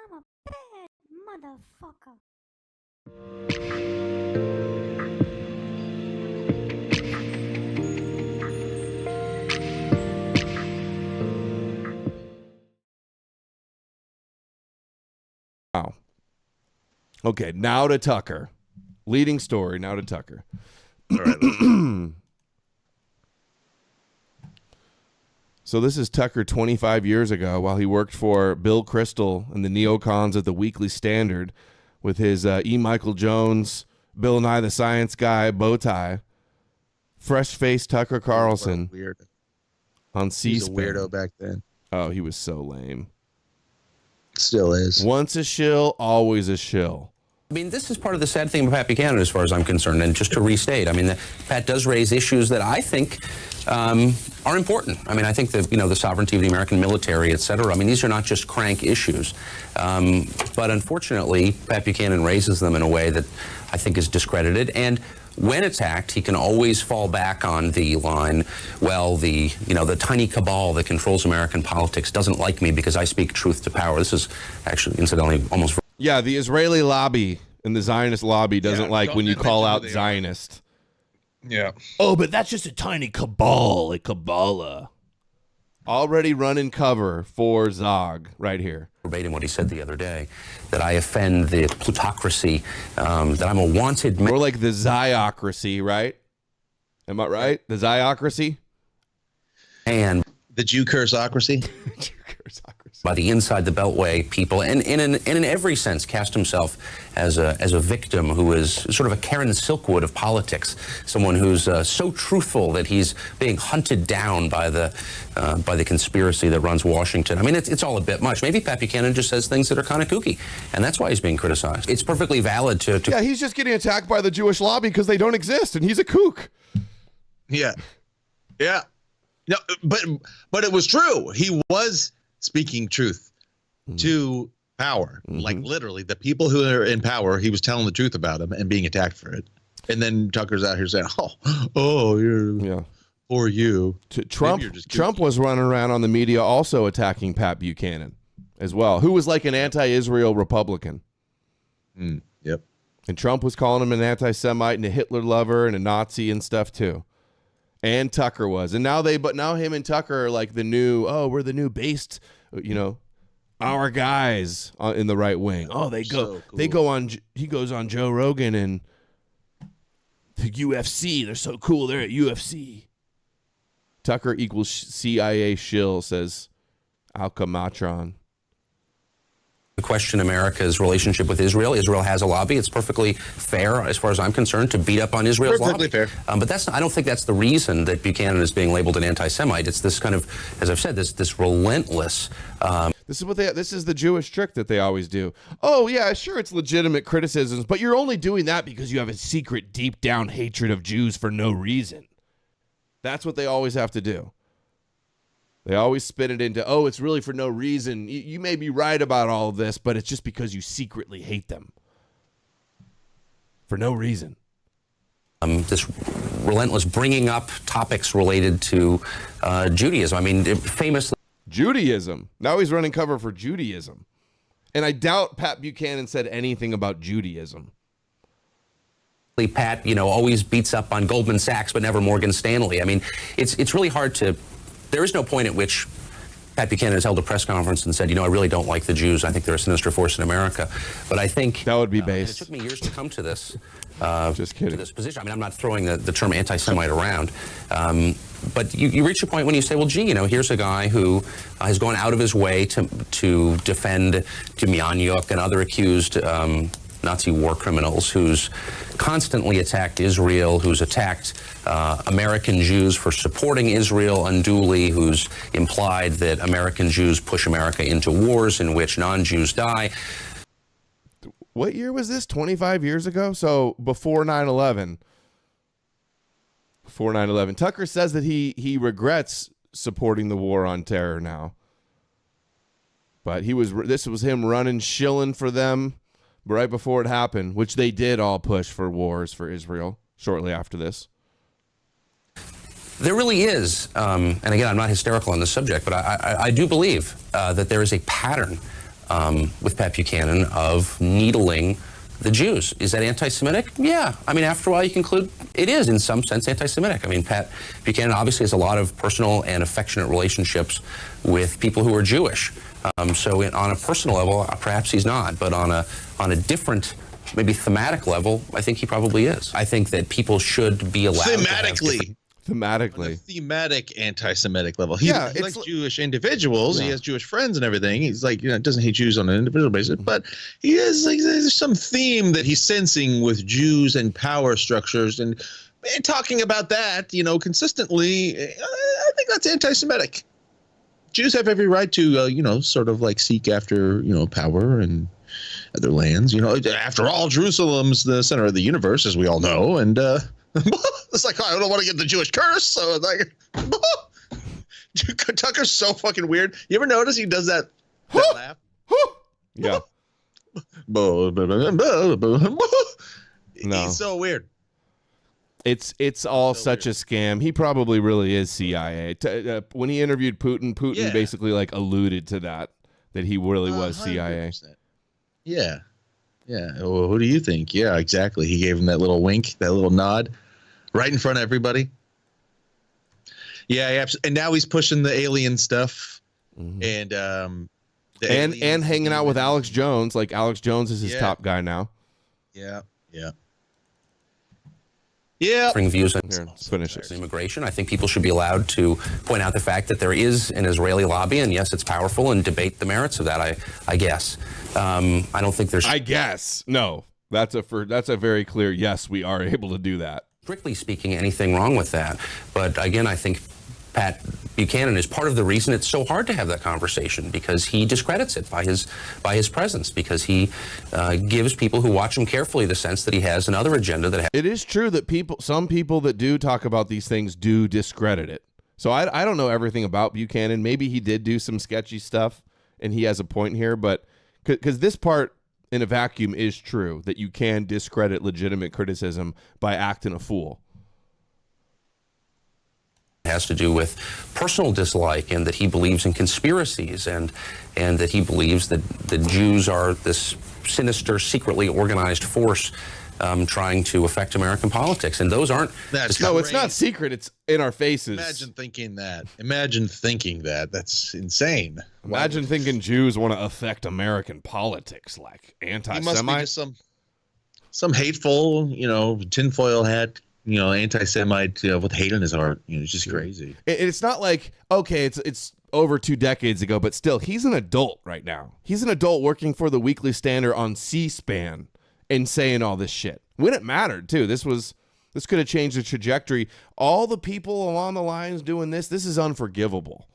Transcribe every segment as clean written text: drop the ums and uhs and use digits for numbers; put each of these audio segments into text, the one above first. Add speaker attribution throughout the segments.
Speaker 1: I'm a bad motherfucker.
Speaker 2: Wow. Okay, now to Tucker. Leading story, now to Tucker.
Speaker 3: All right.
Speaker 2: So this is Tucker 25 years ago while he worked for Bill Kristol and the neocons at the Weekly Standard with his E. Michael Jones, Bill Nye the Science Guy bow tie. Fresh-faced Tucker Carlson
Speaker 3: Weird.
Speaker 2: on
Speaker 3: He was a
Speaker 2: C-SPAN.
Speaker 3: weirdo back then.
Speaker 2: Oh, he was so lame.
Speaker 3: Still is.
Speaker 2: Once a shill, always a shill.
Speaker 4: I mean, this is part of the sad thing about Pat Buchanan, as far as I'm concerned. And just to restate, I mean, Pat does raise issues that I think are important. I mean, I think that, the sovereignty of the American military, et cetera, I mean, these are not just crank issues. But unfortunately, Pat Buchanan raises them in a way that I think is discredited. And when attacked, he can always fall back on the line, well, the tiny cabal that controls American politics doesn't like me because I speak truth to power. This is actually, incidentally, almost...
Speaker 2: Yeah, the Israeli lobby and the Zionist lobby doesn't like when you call out Zionist.
Speaker 3: Yeah.
Speaker 2: Oh, but that's just a tiny cabal, a Kabbalah. Already running cover for Zog right here.
Speaker 4: Verbatim what he said the other day, that I offend the plutocracy, that I'm a wanted man.
Speaker 2: More like the Ziocracy, right? Am I right? The Ziocracy?
Speaker 4: And
Speaker 3: the Jew cursocracy?
Speaker 4: by the inside the Beltway people, and in every sense cast himself as a victim who is sort of a Karen Silkwood of politics, someone who's so truthful that he's being hunted down by the conspiracy that runs Washington. I mean, it's all a bit much. Maybe Pat Buchanan just says things that are kind of kooky, and that's why he's being criticized. It's perfectly valid to
Speaker 2: Yeah, he's just getting attacked by the Jewish lobby because they don't exist, and he's a kook.
Speaker 3: Yeah. Yeah. No, but it was true. He was speaking truth to power. Like literally the people who are in power, he was telling the truth about them and being attacked for it. And then Tucker's out here saying, you're poor you.
Speaker 2: Trump was running around on the media also attacking Pat Buchanan as well, who was like an anti-Israel Republican.
Speaker 3: Yep.
Speaker 2: And Trump was calling him an anti-Semite and a Hitler lover and a Nazi and stuff too. And Tucker was. And now him and Tucker are like the new, we're the new based, our guys in the right wing. Oh, he goes on Joe Rogan and the UFC. They're so cool. They're at UFC. Tucker equals CIA shill, says Alkamatron.
Speaker 4: question America's relationship with Israel. Israel has a lobby. It's perfectly fair, as far as I'm concerned, to beat up on Israel's lobby.
Speaker 3: Fair.
Speaker 4: But I don't think that's the reason that Buchanan is being labeled an anti-Semite. It's this kind of, as I've said, this relentless.
Speaker 2: This is the Jewish trick that they always do. Oh yeah, sure, it's legitimate criticisms, but you're only doing that because you have a secret, deep down hatred of Jews for no reason. That's what they always have to do. They always spin it into, oh, it's really for no reason. You may be right about all of this, but it's just because you secretly hate them. For no reason.
Speaker 4: This relentless bringing up topics related to Judaism. I mean, famously.
Speaker 2: Judaism. Now he's running cover for Judaism. And I doubt Pat Buchanan said anything about Judaism.
Speaker 4: Pat, always beats up on Goldman Sachs, but never Morgan Stanley. I mean, it's really hard to... There is no point at which Pat Buchanan has held a press conference and said, I really don't like the Jews. I think they're a sinister force in America. But I think...
Speaker 2: That would be based.
Speaker 4: It took me years to come to this.
Speaker 2: Just kidding.
Speaker 4: To this position. I mean, I'm not throwing the term anti-Semite around. But you reach a point when you say, well, gee, here's a guy who has gone out of his way to defend Demyanyuk and other accused Nazi war criminals, who's constantly attacked Israel, who's attacked American Jews for supporting Israel unduly, who's implied that American Jews push America into wars in which non-Jews die.
Speaker 2: What year was this? 25 years ago? So before 9/11. Before 9/11. Tucker says that he regrets supporting the war on terror now. But this was him running, shilling for them right before it happened, which they did all push for wars for Israel shortly after this.
Speaker 4: There really is, and again, I'm not hysterical on this subject, but I do believe that there is a pattern with Pat Buchanan of needling the Jews. Is that anti-Semitic? Yeah. I mean, after a while, you conclude it is, in some sense, anti-Semitic. I mean, Pat Buchanan obviously has a lot of personal and affectionate relationships with people who are Jewish. So on a personal level, perhaps he's not, but on a different, maybe thematic level, I think he probably is. I think that people should be allowed
Speaker 3: Thematically.
Speaker 2: Thematically.
Speaker 3: On a thematic anti-Semitic level. He
Speaker 2: Yeah,
Speaker 3: likes Jewish individuals.
Speaker 2: Yeah.
Speaker 3: He has Jewish friends and everything. He's like, doesn't hate Jews on an individual basis, but he has like there's some theme that he's sensing with Jews and power structures and talking about that, consistently. I think that's anti-Semitic. Jews have every right to, sort of like seek after, power and other lands. After all, Jerusalem's the center of the universe, as we all know, and it's like, I don't want to get the Jewish curse, so it's like, Tucker's so fucking weird. You ever notice he does that laugh?
Speaker 2: Yeah.
Speaker 3: No. He's so weird.
Speaker 2: It's all such a scam. He probably really is CIA. When he interviewed Putin basically like alluded to that he really was 100%. CIA.
Speaker 3: Yeah. Yeah. Well, who do you think? Yeah, exactly. He gave him that little wink, that little nod right in front of everybody. Yeah. And now he's pushing the alien stuff and hanging out with
Speaker 2: Alex Jones. Like Alex Jones is his top guy now.
Speaker 3: Yeah. Yeah.
Speaker 4: Bring views on
Speaker 2: finish it.
Speaker 4: Immigration. I think people should be allowed to point out the fact that there is an Israeli lobby, and yes, it's powerful, and debate the merits of that. I guess. I don't think there's.
Speaker 2: I guess no. That's a very clear yes. We are able to do that.
Speaker 4: Strictly speaking, anything wrong with that? But again, I think Pat Buchanan is part of the reason it's so hard to have that conversation, because he discredits it by his presence, because he gives people who watch him carefully the sense that he has another agenda that.
Speaker 2: It is true that some people that do talk about these things do discredit it. So I don't know everything about Buchanan. Maybe he did do some sketchy stuff, and he has a point here. But because this part in a vacuum is true, that you can discredit legitimate criticism by acting a fool.
Speaker 4: Has to do with personal dislike, and that he believes in conspiracies, and that he believes that the Jews are this sinister, secretly organized force trying to affect American politics. And those aren't.
Speaker 2: It's not secret. It's in our faces.
Speaker 3: Imagine thinking that. That's insane.
Speaker 2: Imagine thinking Jews want to affect American politics, like anti-Semite.
Speaker 3: He must be just some hateful, tinfoil hat, anti-Semite with hate in his heart. It's just crazy.
Speaker 2: It's not like, okay, it's over 2 decades ago, but still, he's an adult right now. He's an adult working for the Weekly Standard on C-SPAN and saying all this shit. When it mattered, too. This could have changed the trajectory. All the people along the lines doing this is unforgivable.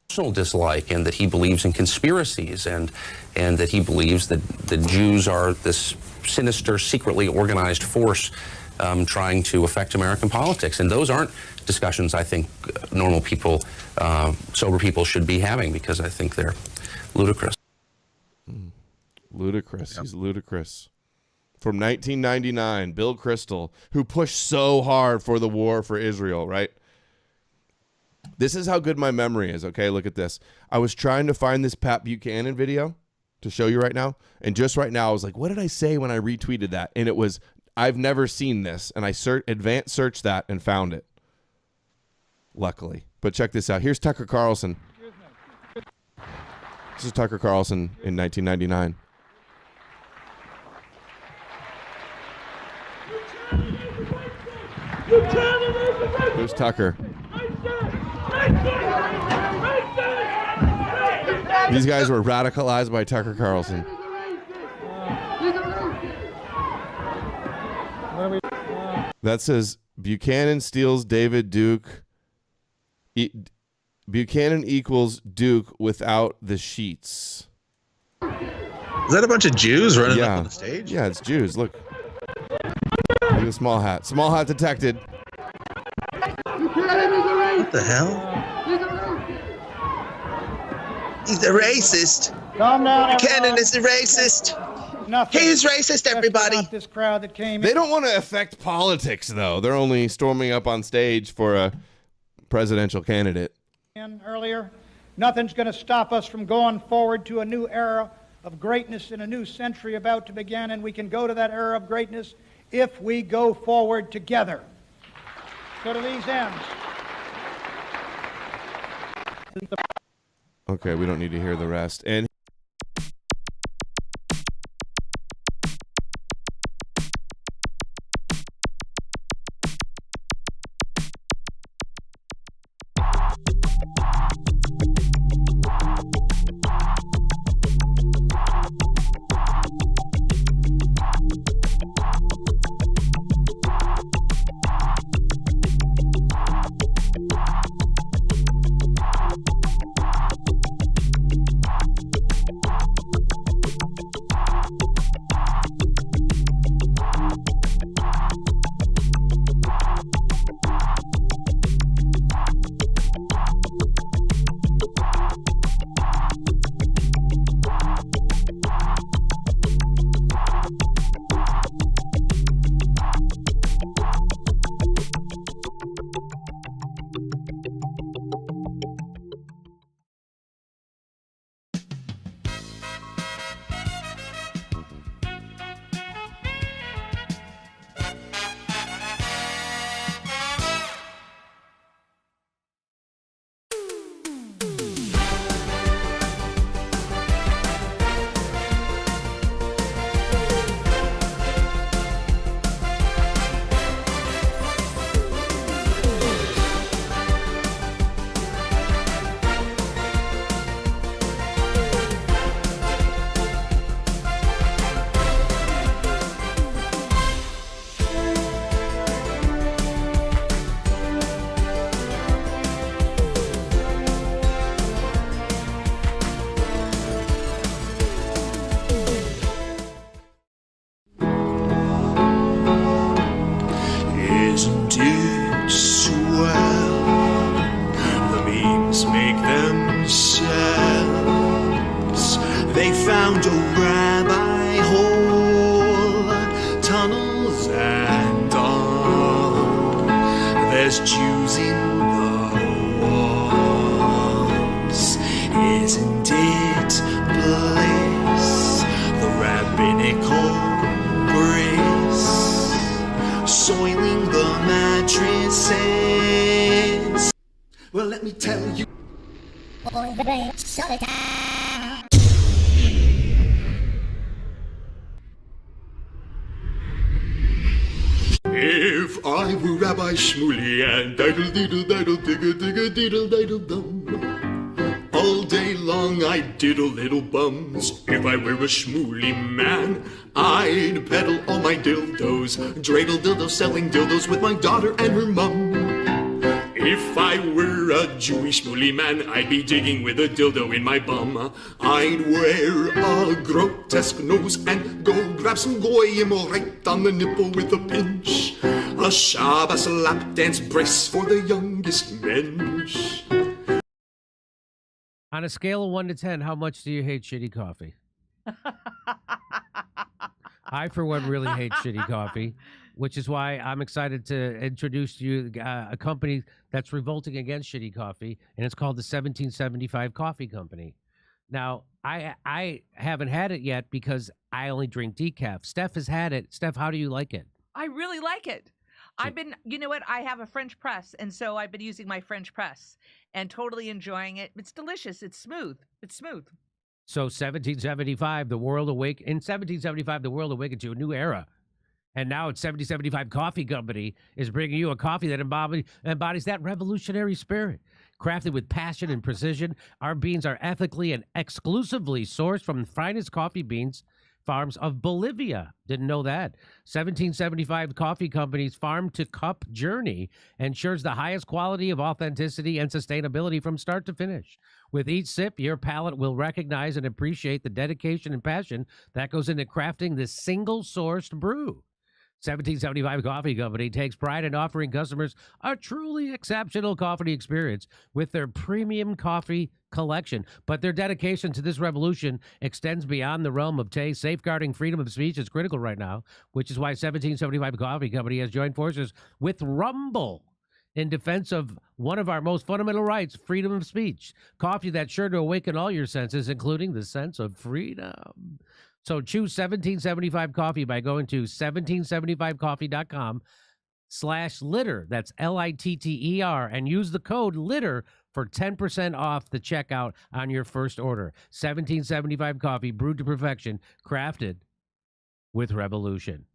Speaker 4: Personal dislike, and that he believes in conspiracies, and that he believes that the Jews are this sinister, secretly organized force trying to affect American politics. And those aren't discussions I think normal people, sober people should be having, because I think they're ludicrous.
Speaker 2: Ludicrous. Yep. He's ludicrous. From 1999, Bill Kristol, who pushed so hard for the war for Israel, right? This is how good my memory is, okay? Look at this. I was trying to find this Pat Buchanan video to show you right now, and just right now I was like, what did I say when I retweeted that? And it was, I've never seen this, and I advanced searched that and found it. Luckily. But check this out. Here's Tucker Carlson. This is Tucker Carlson in 1999. There's Tucker. These guys were radicalized by Tucker Carlson. That says Buchanan steals David Duke. Buchanan equals Duke without the sheets.
Speaker 3: Is that a bunch of Jews running up on the stage?
Speaker 2: Yeah, it's Jews. Look. Look at the small hat. Small hat detected.
Speaker 3: What the hell? He's a racist.
Speaker 5: Calm down,
Speaker 3: Buchanan is a racist. He's racist, everybody.
Speaker 5: This crowd that came
Speaker 2: They don't want to affect politics, though. They're only storming up on stage for a presidential candidate.
Speaker 5: Earlier, nothing's going to stop us from going forward to a new era of greatness in a new century about to begin, and we can go to that era of greatness if we go forward together. So to these ends.
Speaker 2: Okay, we don't need to hear the rest. And
Speaker 6: if I were Rabbi Shmuley and diddle diddle diddle digga digga diddle diddle dum, all day long I'd diddle little bums. If I were a Shmuley man, I'd peddle all my dildos, dreidel dildos, selling dildos with my daughter and her mum. If I were a Jewish Shmuley man, I'd be digging with a dildo in my bum. I'd wear a grotesque nose and go grab some goyim right on the nipple with a pinch. A Shabbos lap dance brace for the youngest mensch.
Speaker 7: On a scale of 1 to 10, how much do you hate shitty coffee? I, for one, really hate shitty coffee, which is why I'm excited to introduce to you a company that's revolting against shitty coffee, and it's called the 1775 Coffee Company. Now, I haven't had it yet because I only drink decaf. Steph has had it. Steph, how do you like it?
Speaker 8: I really like it. I've been, you know what? I have a French press, and so I've been using my French press and totally enjoying it. It's delicious. It's smooth. It's smooth.
Speaker 7: So 1775, the world awake. In 1775, the world awakened to a new era. And now it's 1775 Coffee Company is bringing you a coffee that embodies that revolutionary spirit. Crafted with passion and precision, our beans are ethically and exclusively sourced from the finest coffee beans farms of Bolivia. Didn't know that. 1775 Coffee Company's farm-to-cup journey ensures the highest quality of authenticity and sustainability from start to finish. With each sip, your palate will recognize and appreciate the dedication and passion that goes into crafting this single-sourced brew. 1775 Coffee Company takes pride in offering customers a truly exceptional coffee experience with their premium coffee collection. But their dedication to this revolution extends beyond the realm of taste. Safeguarding freedom of speech is critical right now, which is why 1775 Coffee Company has joined forces with Rumble in defense of one of our most fundamental rights, freedom of speech. Coffee that's sure to awaken all your senses, including the sense of freedom. So choose 1775 Coffee by going to 1775coffee.com/litter. That's LITTER, and use the code LITTER for 10% off the checkout on your first order. 1775 Coffee, brewed to perfection, crafted with revolution.